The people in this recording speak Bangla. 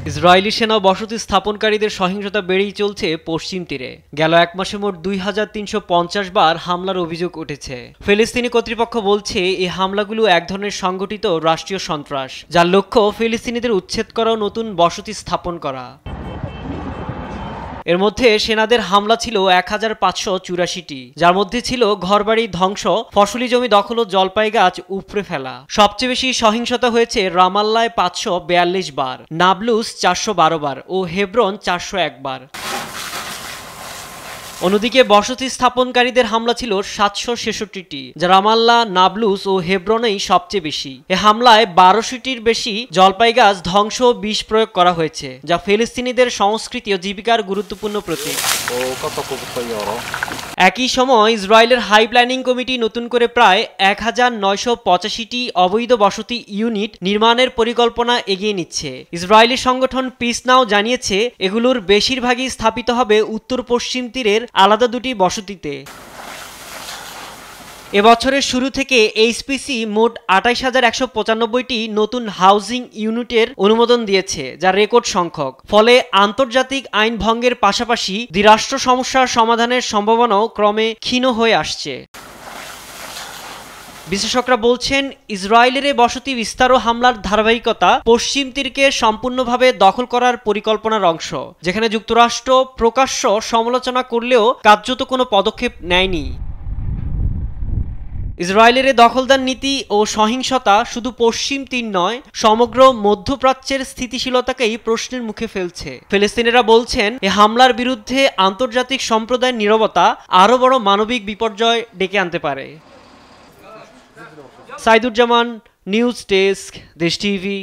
ইসরায়েলি সেনা বসতি স্থাপনকারীদের সহিংসতা বেড়েই চলছে পশ্চিম তীরে। গেল এক মাসে মোট 2350 বার হামলার অভিযোগ উঠেছে। ফিলিস্তিনি কর্তৃপক্ষ বলছে এই হামলাগুলো এক ধরনের সংগঠিত রাষ্ট্রীয় সন্ত্রাস, যার লক্ষ্য ফিলিস্তিনিদের উচ্ছেদ করা ও নতুন বসতি স্থাপন করা। এর মধ্যে সেনাদের হামলা ছিল 1584টি, যার মধ্যে ছিল ঘরবাড়ি ধ্বংস, ফসলি জমি দখল ও জলপাই গাছ উপড়ে ফেলা। সবচেয়ে বেশি সহিংসতা হয়েছে রামাল্লায় 542 বার, নাবলুস 412 বার ও হেব্রন 401 বার। অন্যদিকে বসতি স্থাপনকারীদের হামলা ছিল 766টি, যা রামাল্লাহ, নাবলুস ও হেব্রনেই সবচেয়ে বেশি। এ হামলায় 1200টির বেশি জলপাই গাছ ধ্বংস ও বিষ প্রয়োগ করা হয়েছে, যা ফিলিস্তিনিদের সংস্কৃতি ও জীবিকার গুরুত্বপূর্ণ প্রতীক। একই সময় ইসরায়েলের হাই প্ল্যানিং কমিটি নতুন করে প্রায় 1985টি অবৈধ বসতি ইউনিট নির্মাণের পরিকল্পনা এগিয়ে নিচ্ছে। ইসরায়েলি সংগঠন পিস নাও জানিয়েছে এগুলোর বেশিরভাগই স্থাপিত হবে উত্তর পশ্চিম তীরের আলাদা দুটি বসতিতে। এবছরের শুরু থেকে এইচপিসি মোট 28195টি নতুন হাউজিং ইউনিটের অনুমোদন দিয়েছে, যা রেকর্ড সংখ্যক। ফলে আন্তর্জাতিক আইন ভঙ্গের পাশাপাশি দ্বিরাষ্ট্র সমস্যার সমাধানের সম্ভাবনাও ক্রমে ক্ষীণ হয়ে আসছে। বিশেষজ্ঞরা বলছেন, ইসরায়েলের বসতি বিস্তার ও হামলার ধারাবাহিকতা পশ্চিম তীরকে সম্পূর্ণভাবে দখল করার পরিকল্পনার অংশ, যেখানে যুক্তরাষ্ট্র প্রকাশ্য সমালোচনা করলেও কার্যত কোনো পদক্ষেপ নেয়নি। ইসরায়েলের দখলদার নীতি ও সহিংসতা শুধু পশ্চিম তীর নয়, সমগ্র মধ্যপ্রাচ্যের স্থিতিশীলতাকেই প্রশ্নের মুখে ফেলছে। ফিলিস্তিনিরা বলছেন, এই হামলার বিরুদ্ধে আন্তর্জাতিক সম্প্রদায়ের নীরবতা আরও বড় মানবিক বিপর্যয় ডেকে আনতে পারে। সাইদুজ্জামান, নিউজ ডেস্ক, দেশ টিভি।